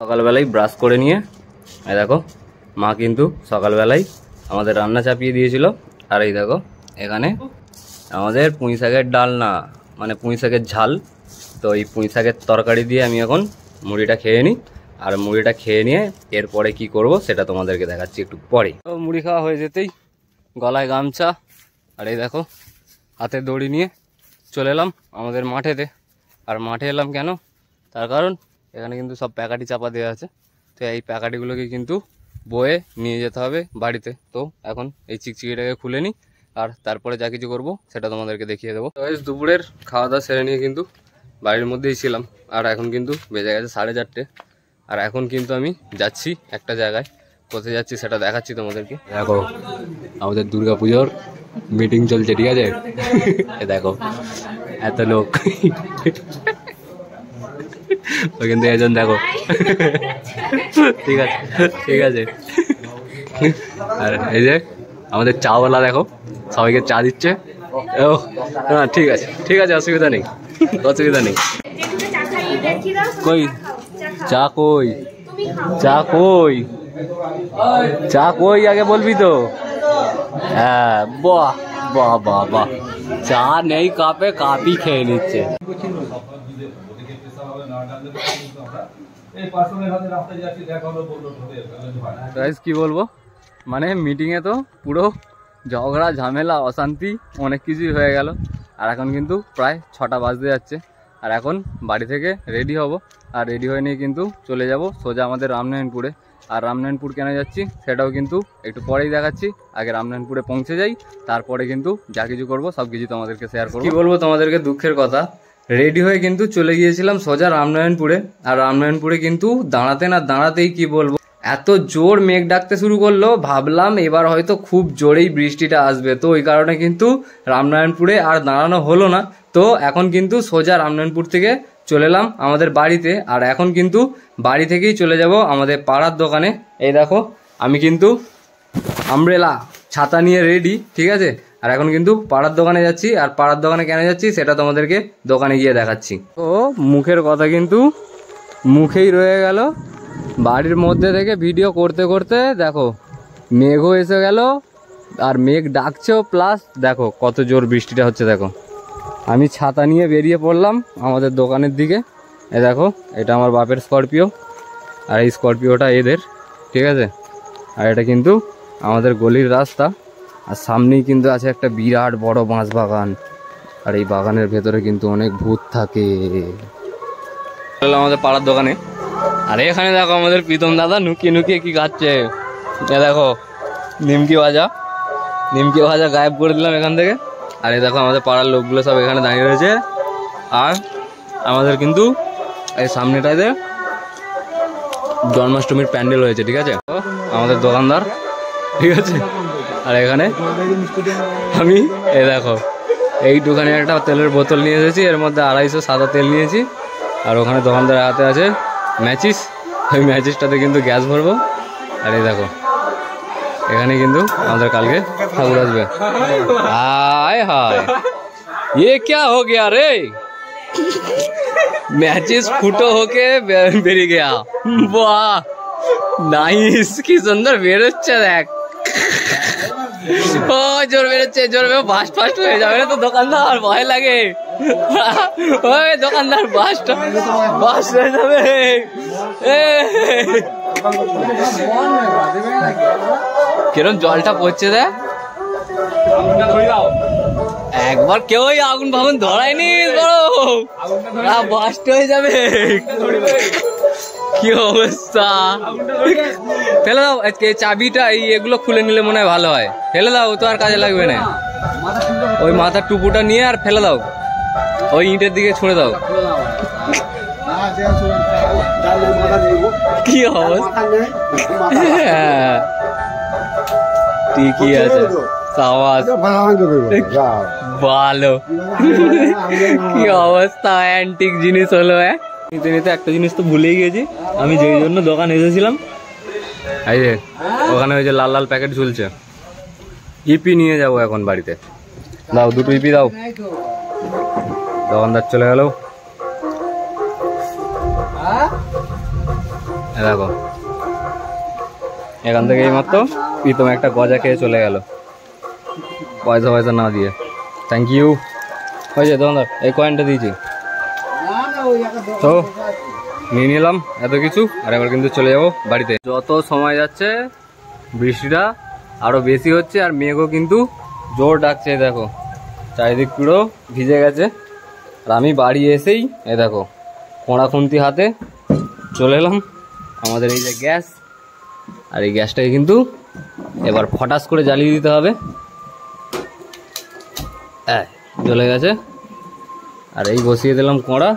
সকালবেলায় ব্রাশ করে নিয়ে এই দেখো মা কিন্তু সকালবেলায় আমাদের রান্না চাপিয়ে দিয়েছিল। আর এই দেখো এখানে আমাদের পুঁই শাকের ডাল না, মানে পুঁই শাকের ঝাল। তো এই পুঁই শাকের তরকারি দিয়ে আমি এখন মুড়িটা খেয়ে নিই। আর মুড়িটা খেয়ে নিয়ে এরপরে কি করব সেটা তোমাদেরকে দেখাচ্ছি একটু পরে। তো মুড়ি খাওয়া হয়ে যেতেই গলায় গামছা আর এই দেখো হাতে দড়ি নিয়ে চলে এলাম আমাদের মাঠেতে। আর মাঠে এলাম কেন, তার কারণ এখানে কিন্তু সব প্যাকাটি চাপা দেওয়া আছে। তো এই প্যাকাটিগুলোকে কিন্তু বয়ে নিয়ে যেতে হবে বাড়িতে। তো এখন এই চিকচিকিটাকে খুলে নিই আর তারপরে যা কিছু করবো সেটা তোমাদেরকে দেখিয়ে দেবো। তো দুপুরের খাওয়া দাওয়া সেরে নিয়ে কিন্তু বাড়ির মধ্যেই ছিলাম। আর এখন কিন্তু বেজে গেছে 4:30। আর এখন কিন্তু আমি যাচ্ছি একটা জায়গায়। কোথায় যাচ্ছি সেটা দেখাচ্ছি তোমাদেরকে। দেখো আমাদের দুর্গাপুজোর মিটিং চলছে, ঠিক আছে? দেখো এত লোক, ওইখান থেকে একজন দেখো, ঠিক আছে ঠিক আছে। আর এই যে আমাদের চাওয়ালা দেখো সবাইকে চা দিচ্ছে। ও হ্যাঁ ঠিক আছে ঠিক আছে, অসুবিধা নেই অসুবিধা নেই। কই চা কই, চা কই, চা কই আগে বলবি তো। হ্যাঁ বাহ বাহ বাহ বাহ, চা নেই কাপে, কাপই খেয়ে নিচ্ছে। কি বলবো, মানে মিটিংয়ে তো পুরো ঝগড়া ঝামেলা অশান্তি অনেক কিছুই হয়ে গেল। আর এখন কিন্তু প্রায় 6টা বাজতে যাচ্ছে। আর এখন বাড়ি থেকে রেডি হব। আর রেডি হয়ে নিয়ে কিন্তু চলে যাব সোজা আমাদের রামনারায়ণপুরে। আর রামনারায়ণপুর কেন যাচ্ছি সেটাও কিন্তু একটু পরেই দেখাচ্ছি। আগে রামনারায়ণপুরে পৌঁছে যাই, তারপরে কিন্তু যা কিছু করবো সব কিছু তোমাদেরকে শেয়ার করবো। কি বলবো তোমাদেরকে দুঃখের কথা, রেডি হয়ে কিন্তু চলে গিয়েছিলাম সোজা রামনারায়ণপুরে। আর রামনারায়ণপুরে কিন্তু দাঁড়াতে না দাঁড়াতেই কি বলবো, এত জোর মেঘ ডাকতে শুরু করলো, ভাবলাম এবার হয়তো খুব জোরেই বৃষ্টিটা আসবে। তো ওই কারণে কিন্তু রামনারায়ণপুরে আর দাঁড়ানো হলো না। তো এখন কিন্তু সোজা রামনারায়ণপুর থেকে চলে এলাম আমাদের বাড়িতে। আর এখন কিন্তু বাড়ি থেকেই চলে যাব আমাদের পাড়ার দোকানে। এই দেখো আমি কিন্তু আমব্রেলা ছাতা নিয়ে রেডি, ঠিক আছে? আর এখন কিন্তু পাড়ার দোকানে যাচ্ছি। আর পাড়ার দোকানে কেন যাচ্ছি সেটা তোমাদেরকে দোকানে গিয়ে দেখাচ্ছি। তো মুখের কথা কিন্তু মুখেই রয়ে গেল। বাড়ির মধ্যে থেকে ভিডিও করতে করতে দেখো মেঘও এসে গেল। আর মেঘ ডাকছেও, প্লাস দেখো কত জোর বৃষ্টিটা হচ্ছে। দেখো আমি ছাতা নিয়ে বেরিয়ে পড়লাম আমাদের দোকানের দিকে। এ দেখো এটা আমার বাপের স্করপিও, আর এই স্করপিওটা এদের, ঠিক আছে? আর এটা কিন্তু আমাদের গলির রাস্তা। আর সামনেই কিন্তু আছে একটা বিরাট বড় বাঁশ বাগান। আর এই বাগানের ভেতরে কিন্তু অনেক ভূত থাকে। আমাদের পাড়ার দোকানে। আর এখানে দেখো আমাদের প্রীতম দাদা নুকিয়ে নুকিয়ে কি খাচ্ছে। এ দেখো নিমকি ভাজা, নিমকি ভাজা গায়েব করে দিলাম এখান থেকে। আর এই দেখো আমাদের পাড়ার লোকগুলো সব এখানে দাঁড়িয়ে রয়েছে। আর আমাদের কিন্তু এই সামনেটাতে জন্মাষ্টমীর প্যান্ডেল হয়েছে, ঠিক আছে? আমাদের দোকানদার, ঠিক আছে? আর এখানে আমি এই দেখো এইটুখানি একটা তেলের বোতল নিয়ে এসেছি, এর মধ্যে 250 সাদা তেল নিয়েছি। আর ওখানে দোকানদারের হাতে আছে ম্যাচিস, ওই ম্যাচিসটাতে কিন্তু গ্যাস ভরবো। আর এই দেখো এখানে কিন্তু আমাদের কালকে ঠাকুর আসবে। হায় হায় ये क्या हो गया रे, मैचिस फुटो होके बेरिয়ে गया। বাহ নাইস, কি সুন্দর বেরোচ্ছে দেখ। ও জোর বেরোচ্ছে, জোর ফাস্ট ফাস্ট হয়ে যাবে না তো দোকানদার, ভয় লাগে। ওই দোকানদার বাসটা বাস হয়ে যাবে। কিরম জলটা পড়ছে দেখ। একবার কেউ আগুন ফাগুন ধরায়নি, বড় বাস্ট হয়ে যাবে। কি অবস্থা, ফেলে দাও। আজকে চাবিটা এই এগুলো খুলে নিলে মনে হয় ভালো হয়। ফেলে দাও, তো আর কাজে লাগবে না। ওই মাথার টুকুটা নিয়ে আর ফেলে দাও, ওই ইটের দিকে ছুঁড়ে দাও। কি অবস্থা, ঠিকই আছে। ভালো, কি অবস্থা, অ্যান্টিক জিনিস হলো। নিতে নিতে একটা জিনিস তো ভুলেই গেছি আমি, যেই জন্য দোকান এসেছিলাম। এই যে ওখানে ওই যে লাল লাল প্যাকেট ঝুলছে, ইপি নিয়ে যাবো এখন বাড়িতে। দাও 2টো ইপি দাও। দোকানদার চলে গেল। দেখো এখান থেকে এইমাত্র প্রীতম একটা গজা খেয়ে চলে গেল পয়সা পয়সা না দিয়ে। Thank you. হয়েছে তোমার এই কয়েনটা দিয়েছি তো নিয়ে নিলাম এত কিছু। আর এবার কিন্তু চলে যাবো বাড়িতে। যত সময় যাচ্ছে বৃষ্টিটা আরো বেশি হচ্ছে আর মেঘও কিন্তু জোর ডাকছে। দেখো চারিদিক পুরো ভিজে গেছে। আর আমি বাড়ি এসেই দেখো কোঁড়া খুন্তি হাতে চলে এলাম আমাদের এই যে গ্যাস। আর এই গ্যাসটাকে কিন্তু এবার ফটাস করে জ্বালিয়ে দিতে হবে। জ্বলে গেছে। আর এই বসিয়ে দিলাম কোঁড়া।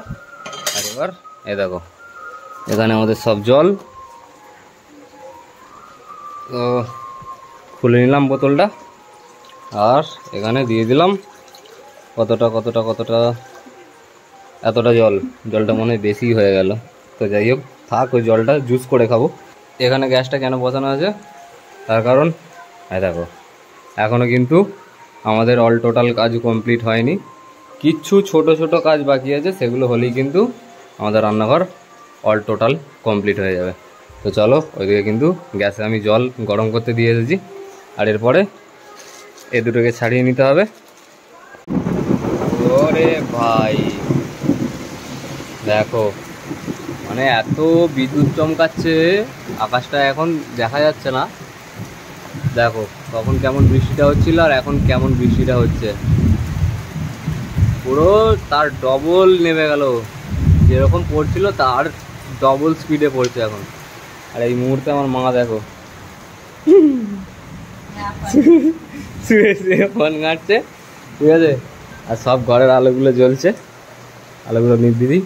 আর এবার দেখো এখানে আমাদের সব জল। তো খুলে নিলাম বোতলটা আর এখানে দিয়ে দিলাম কতটা এতটা জল। জলটা মনে হয় বেশি হয়ে গেল। তো যাই হোক থাক, ওই জলটা জুস করে খাবো। এখানে গ্যাসটা কেন বসানো আছে তার কারণ দেখো এখনও কিন্তু আমাদের অল টোটাল কাজ কমপ্লিট হয়নি। কিচ্ছু ছোট ছোট কাজ বাকি আছে, সেগুলো হলেই কিন্তু আমাদের রান্নাঘর অল টোটাল কমপ্লিট হয়ে যাবে। তো চলো ওইদিকে কিন্তু গ্যাসে আমি জল গরম করতে দিয়ে এসেছি। আর এরপরে এই দুটোকে ছাড়িয়ে নিতে হবে। ওরে ভাই দেখো মানে এত বিদ্যুৎ চমকাচ্ছে, আকাশটা এখন দেখা যাচ্ছে না। দেখো তখন কেমন বৃষ্টিটা হচ্ছিল আর এখন কেমন বৃষ্টিটা হচ্ছে, পুরো তার ডবল নেমে গেল। যেরকম পড়ছিল তার ডবল স্পিডে পড়ছে এখন। আর এই মুহূর্তে আমার মা দেখো শুয়ে শুয়ে ফোন ঘাঁটছে, ঠিক আছে। আর সব ঘরের আলোগুলো জ্বলছে, আলোগুলো নির্দিদি।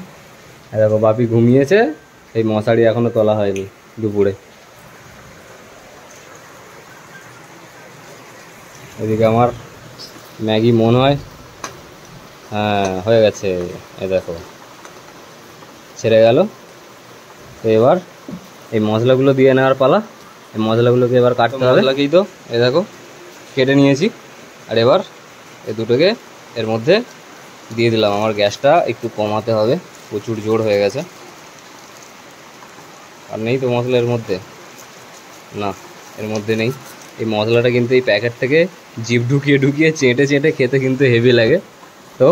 আর দেখো বাপি ঘুমিয়েছে, এই মশারি এখনো তোলা হয়নি দুপুরে। এদিকে আমার ম্যাগি মনে হয় হ্যাঁ হয়ে গেছে। এ দেখো ছেড়ে গেল। তো এবার এই মশলাগুলো দিয়ে নেওয়ার পালা। এই মশলাগুলোকে এবার কাটতে হবে। মশলাকেই তো এ দেখো কেটে নিয়েছি। আর এবার এই দুটোকে এর মধ্যে দিয়ে দিলাম। আমার গ্যাসটা একটু কমাতে হবে, প্রচুর জোর হয়ে গেছে। আর নেই তো মশলা এর মধ্যে, না এর মধ্যে নেই। এই মশলাটা কিন্তু এই প্যাকেট থেকে জিভ ঢুকিয়ে ঢুকিয়ে চেটে চেটে খেতে কিন্তু হেভি লাগে। তো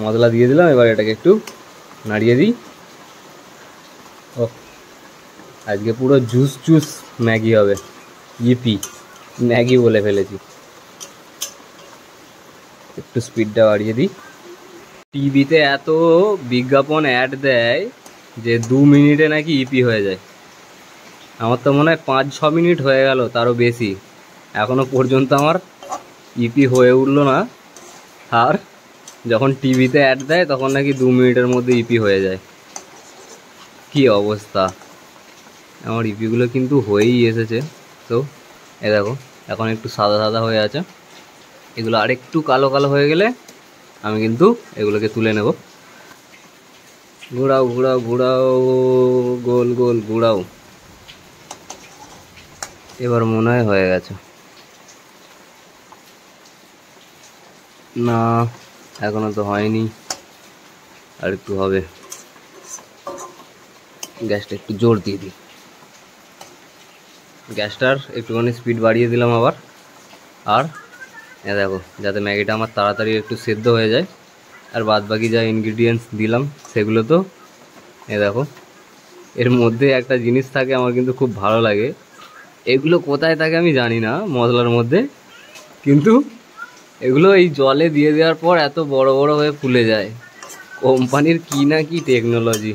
মশলা দিয়ে দিলাম, এবার এটাকে একটু নাড়িয়ে দিই। ও আজকে পুরো জুস জুস ম্যাগি হবে। ইপি ম্যাগি বলে ফেলেছি। একটু স্পিডটা বাড়িয়ে দিই। টিভিতে এত বিজ্ঞাপন অ্যাড দেয় যে 2 মিনিটে নাকি ইপি হয়ে যায়। আমার তো মনে হয় 5-6 মিনিট হয়ে গেল, তারও বেশি, এখনো পর্যন্ত আমার ইপি হয়ে উঠলো না। আর যখন টিভিতে অ্যাড দেয় তখন নাকি 2 মিনিটের মধ্যে ইপি হয়ে যায়। কি অবস্থা! আমার ইপিগুলো কিন্তু হয়েই এসেছে। তো এ দেখো এখন একটু সাদা সাদা হয়ে আছে। এগুলো আরেকটু কালো কালো হয়ে গেলে আমি কিন্তু এগুলোকে তুলে নেব। ঘোরাও ঘোরাও ঘোরাও, গোল গোল ঘোরাও। এবার মনে হয় হয়ে গেছে। না এখনো তো হয়নি, আর একটু হবে। গ্যাসটা একটু জোর দিয়ে দিই। গ্যাসটার একটুখানি স্পিড বাড়িয়ে দিলাম আবার। আর এ দেখো যাতে ম্যাগিটা আমার তাড়াতাড়ি একটু সেদ্ধ হয়ে যায়। আর বাদ বাকি যা ইনগ্রিডিয়েন্টস দিলাম সেগুলো তো এ দেখো। এর মধ্যে একটা জিনিস থাকে আমার কিন্তু খুব ভালো লাগে, এগুলো কোথায় থাকে আমি জানি না মশলার মধ্যে, কিন্তু এগুলো এই জলে দিয়ে দেওয়ার পর এত বড় বড় হয়ে ফুলে যায়। কোম্পানির কি না কি টেকনোলজি।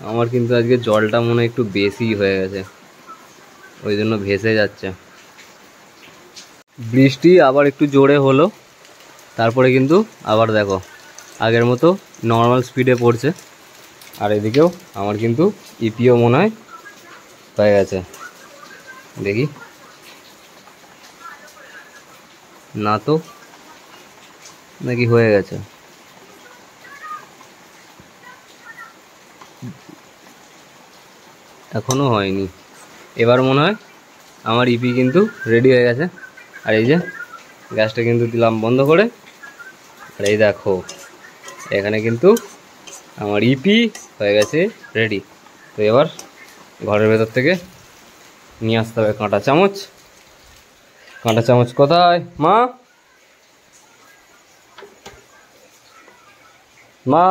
আমার কিন্তু আজকে জলটা মনে হয় একটু বেশি হয়ে গেছে, ওই জন্য ভেসে যাচ্ছে। বৃষ্টি আবার একটু জোরে হলো, তারপরে কিন্তু আবার দেখো আগের মতো নর্মাল স্পিডে পড়ছে। আর এদিকেও আমার কিন্তু ইপিও মনে হয় হয়ে গেছে। দেখি না তো নাকি হয়ে গেছে। এখনো হয়নি। এবার মনে হয় আমার ইপি কিন্তু রেডি হয়ে গেছে। আর এই যে গ্যাসটা কিন্তু দিলাম বন্ধ করে। আর এই দেখো এখানে কিন্তু আমার ইপি হয়ে গেছে রেডি। তো এবার ঘরের ভেতর থেকে নিয়ে আসতে হবে কাঁটা চামচ। কাঁটা চামচ কোথায় মা? মা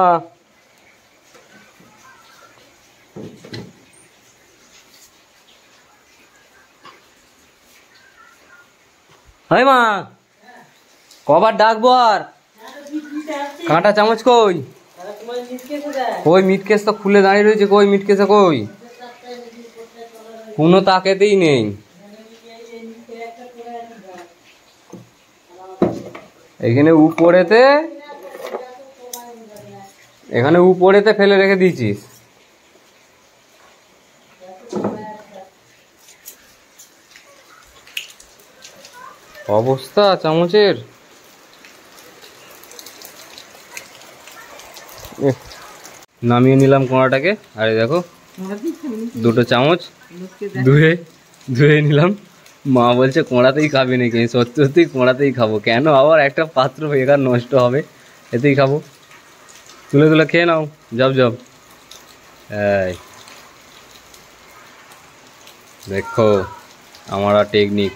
হাই মা, কবার ডাকবো আর? কাঁটা চামচ কই? কই মিটকেস তো খুলে দাঁড়িয়ে রয়েছে, কই মিটকেসে কই? কোনো তাকেতেই নেই। এখানে উপরেতে ফেলে রেখে দিয়েছিস। অবস্থা চামচের। নামিয়ে নিলাম কোঁড়াটাকে। আর দেখো দুটো চামচ ধুয়ে ধুয়ে নিলাম। মা বলছে কোঁড়াতেই খাবি নাকি? সত্যি সত্যি কোঁড়াতেই খাবো। কেন আবার একটা পাত্র বেকার নষ্ট হবে, এতেই খাবো। তুলে তুলে খেয়ে নাও, জব জব। এই দেখো আমার টেকনিক।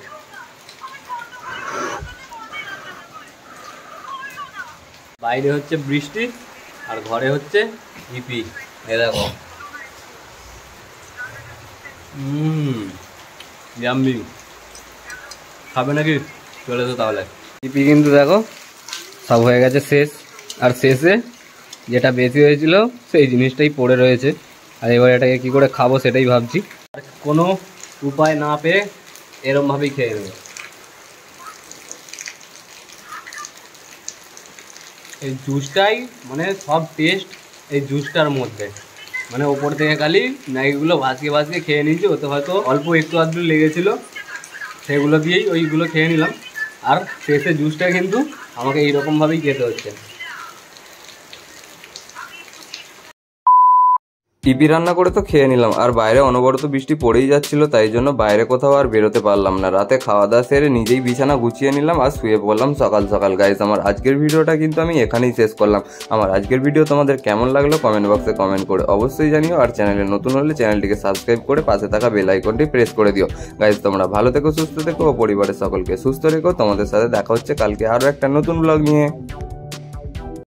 বাইরে হচ্ছে বৃষ্টি আর ঘরে হচ্ছে ইপি। এ দেখো জাম্বি খাবে নাকি? চলে তো তাহলে। ইপি কিন্তু দেখো সব হয়ে গেছে শেষ। আর শেষে যেটা বেশি হয়েছিল সেই জিনিসটাই পড়ে রয়েছে। আর এবার এটাকে কি করে খাবো সেটাই ভাবছি। আর কোনো উপায় না পেয়ে এরমভাবেই খেয়ে নেবো। এই জুসটাই মানে সব টেস্ট এই জুসটার মধ্যে। মানে ওপর থেকে খালি ম্যাগিগুলো ভাসিয়ে ভাসিয়ে খেয়ে নিয়েছি। ওতে হয়তো অল্প একটু আধটু লেগেছিলো, সেগুলো দিয়েই ওইগুলো খেয়ে নিলাম। আর শেষে জুসটা কিন্তু আমাকে এইরকমভাবেই খেতে হচ্ছে। টিপি রান্না করে তো খেয়ে নিলাম, আর বাইরে অনবরত বৃষ্টি পড়েই যাচ্ছিল, তাই জন্য বাইরে কোথাও আর বেরোতে পারলাম না। রাতে খাওয়া দাওয়া সেরে নিজেই বিছানা গুছিয়ে নিলাম আর শুয়ে পড়লাম সকাল সকাল। গাইস আমার আজকের ভিডিওটা কিন্তু আমি এখানেই শেষ করলাম। আমার আজকের ভিডিও তোমাদের কেমন লাগলো কমেন্ট বক্সে কমেন্ট করে অবশ্যই জানিও। আর চ্যানেলে নতুন হলে চ্যানেলটিকে সাবস্ক্রাইব করে পাশে থাকা বেল আইকনটি প্রেস করে দিও। গাইস তোমরা ভালো থেকো, সুস্থ থেকো ও পরিবারের সকলকে সুস্থ রেখো। তোমাদের সাথে দেখা হচ্ছে কালকে আরও একটা নতুন ব্লগ নিয়ে।